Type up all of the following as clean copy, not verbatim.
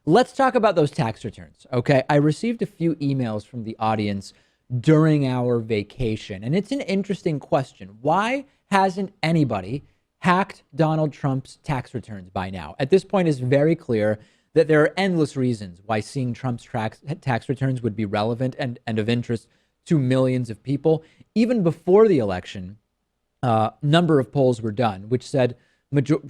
Let's talk about those tax returns. Okay. I received a few emails from the audience during our vacation, and it's an interesting question. Why hasn't anybody hacked Donald Trump's tax returns by now? At this point, it's very clear that there are endless reasons why seeing Trump's tax returns would be relevant and of interest to millions of people. Even before the election, number of polls were done, which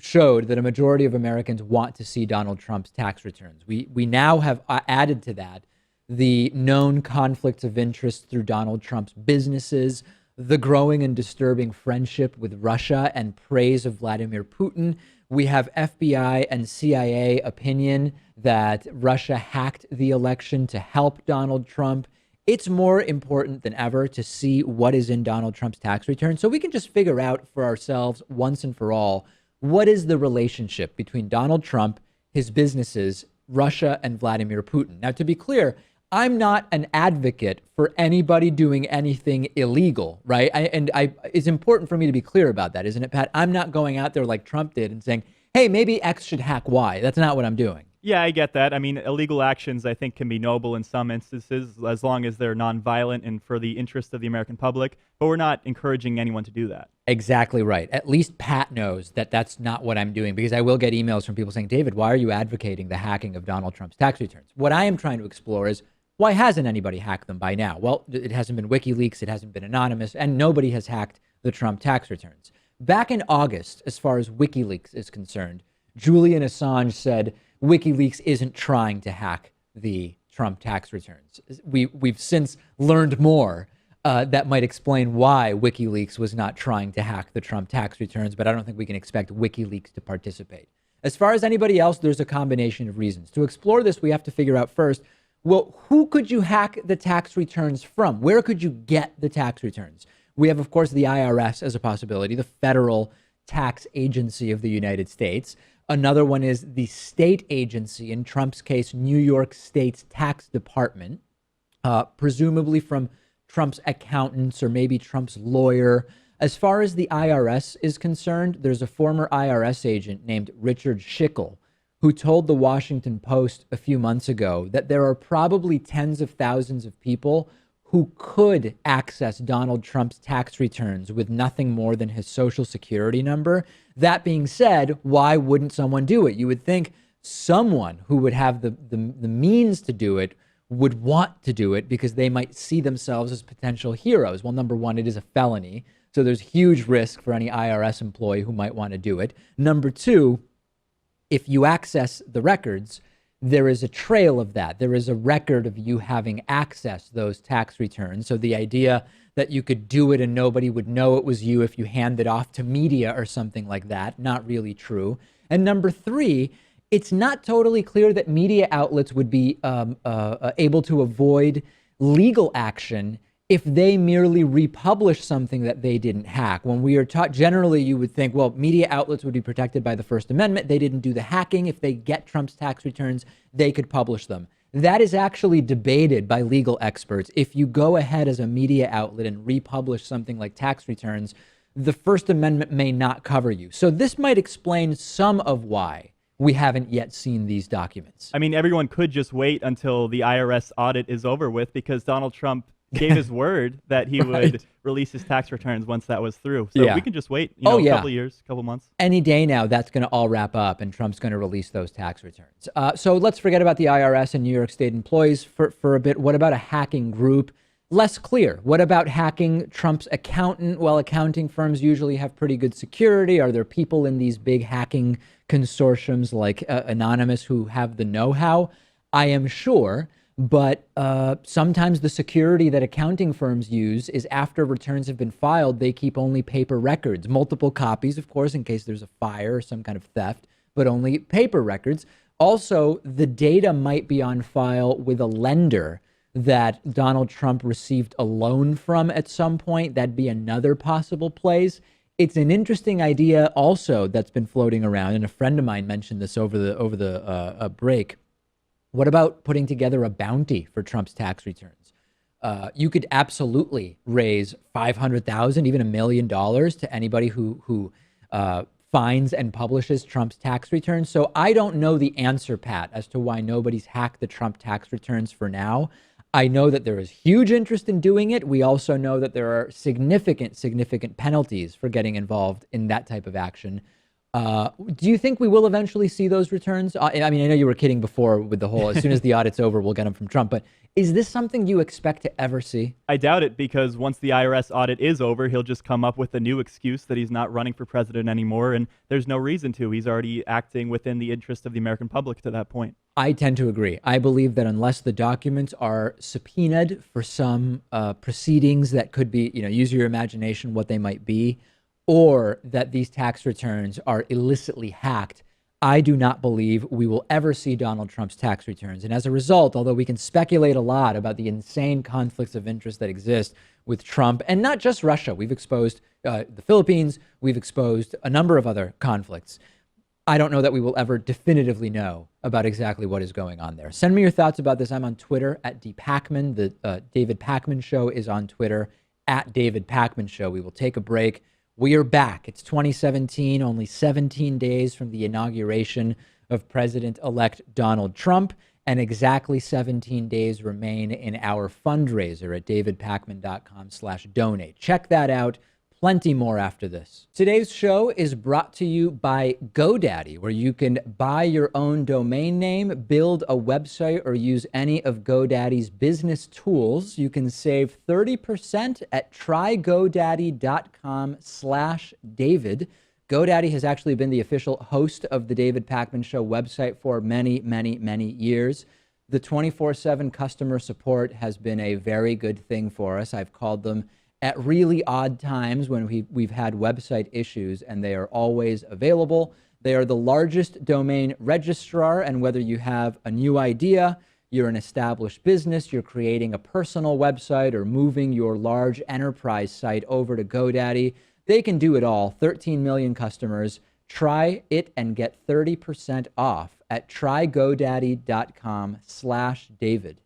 showed that a majority of Americans want to see Donald Trump's tax returns. We now have added to that the known conflicts of interest through Donald Trump's businesses, the growing and disturbing friendship with Russia and praise of Vladimir Putin. We have FBI and CIA opinion that Russia hacked the election to help Donald Trump. It's more important than ever to see what is in Donald Trump's tax return so we can just figure out for ourselves once and for all what is the relationship between Donald Trump, his businesses, Russia, and Vladimir Putin. Now, to be clear, I'm not an advocate for anybody doing anything illegal, right? It's important for me to be clear about that, isn't it, Pat? I'm not going out there like Trump did and saying, hey, maybe X should hack Y. That's not what I'm doing. Yeah, I get that. I mean, illegal actions, I think, can be noble in some instances as long as they're nonviolent and for the interest of the American public. But we're not encouraging anyone to do that. Exactly right. At least Pat knows that that's not what I'm doing, because I will get emails from people saying, David, why are you advocating the hacking of Donald Trump's tax returns? What I am trying to explore is, why hasn't anybody hacked them by now? Well, it hasn't been WikiLeaks, it hasn't been anonymous, and nobody has hacked the Trump tax returns. Back in August, as far as WikiLeaks is concerned, Julian Assange said WikiLeaks isn't trying to hack the Trump tax returns. We've since learned more that might explain why WikiLeaks was not trying to hack the Trump tax returns, but I don't think we can expect WikiLeaks to participate. As far as anybody else, there's a combination of reasons. To explore this, we have to figure out first, well, who could you hack the tax returns from? Where could you get the tax returns? We have, of course, the IRS as a possibility, the federal tax agency of the United States. Another one is the state agency, in Trump's case, New York State's tax department, presumably from Trump's accountants or maybe Trump's lawyer. As far as the IRS is concerned, there's a former IRS agent named Richard Schickel who told the Washington Post a few months ago that there are probably tens of thousands of people who could access Donald Trump's tax returns with nothing more than his social security number. That being said, why wouldn't someone do it? You would think someone who would have the means to do it would want to do it because they might see themselves as potential heroes. Well, number one, it is a felony, so there's huge risk for any IRS employee who might want to do it. Number two, if you access the records, there is a trail of that. There is a record of you having accessed those tax returns. So the idea that you could do it and nobody would know it was you if you hand it off to media or something like that, not really true. And number three, it's not totally clear that media outlets would be able to avoid legal action if they merely republish something that they didn't hack. When we are taught, generally you would think, well, media outlets would be protected by the First Amendment. They didn't do the hacking. If they get Trump's tax returns, they could publish them. That is actually debated by legal experts. If you go ahead as a media outlet and republish something like tax returns, the First Amendment may not cover you. So this might explain some of why we haven't yet seen these documents. I mean, everyone could just wait until the IRS audit is over with, because Donald Trump gave his word that he would release his tax returns once that was through. So we can just wait, a couple of years, a couple months. Any day now, that's going to all wrap up and Trump's going to release those tax returns. So let's forget about the IRS and New York State employees for a bit. What about a hacking group? Less clear. What about hacking Trump's accountant? Well, accounting firms usually have pretty good security. Are there people in these big hacking consortiums like Anonymous who have the know-how? I am sure. But sometimes the security that accounting firms use is after returns have been filed, they keep only paper records, multiple copies, of course, in case there's a fire or some kind of theft, but only paper records. Also, the data might be on file with a lender that Donald Trump received a loan from at some point. That'd be another possible place. It's an interesting idea also that's been floating around, and a friend of mine mentioned this over the break. What about putting together a bounty for Trump's tax returns? You could absolutely raise $500,000, even $1 million to anybody who finds and publishes Trump's tax returns. So I don't know the answer, Pat, as to why nobody's hacked the Trump tax returns for now. I know that there is huge interest in doing it. We also know that there are significant penalties for getting involved in that type of action. Do you think we will eventually see those returns? I mean, I know you were kidding before with the whole, as soon as the audit's over, we'll get them from Trump. But is this something you expect to ever see? I doubt it, because once the IRS audit is over, he'll just come up with a new excuse that he's not running for president anymore. And there's no reason to. He's already acting within the interest of the American public to that point. I tend to agree. I believe that unless the documents are subpoenaed for some proceedings that could be, use your imagination what they might be, or that these tax returns are illicitly hacked, I do not believe we will ever see Donald Trump's tax returns. And as a result, although we can speculate a lot about the insane conflicts of interest that exist with Trump, and not just Russia, we've exposed the Philippines, we've exposed a number of other conflicts. I don't know that we will ever definitively know about exactly what is going on there. Send me your thoughts about this. I'm on Twitter at @DPakman. The David Pakman Show is on Twitter at David Pakman Show. We will take a break. We are back. It's 2017, only 17 days from the inauguration of President-elect Donald Trump, and exactly 17 days remain in our fundraiser at davidpakman.com/donate. Check that out. Plenty more after this. Today's show is brought to you by GoDaddy, where you can buy your own domain name, build a website, or use any of GoDaddy's business tools. You can save 30% at trygodaddy.com/David. GoDaddy has actually been the official host of the David Pakman Show website for many years. The 24/7 customer support has been a very good thing for us. I've called them at really odd times when we've had website issues, and they are always available. They are the largest domain registrar, and whether you have a new idea, you're an established business, you're creating a personal website, or moving your large enterprise site over to GoDaddy, they can do it all. 13 million customers. Try it and get 30% off at trygodaddy.com/David.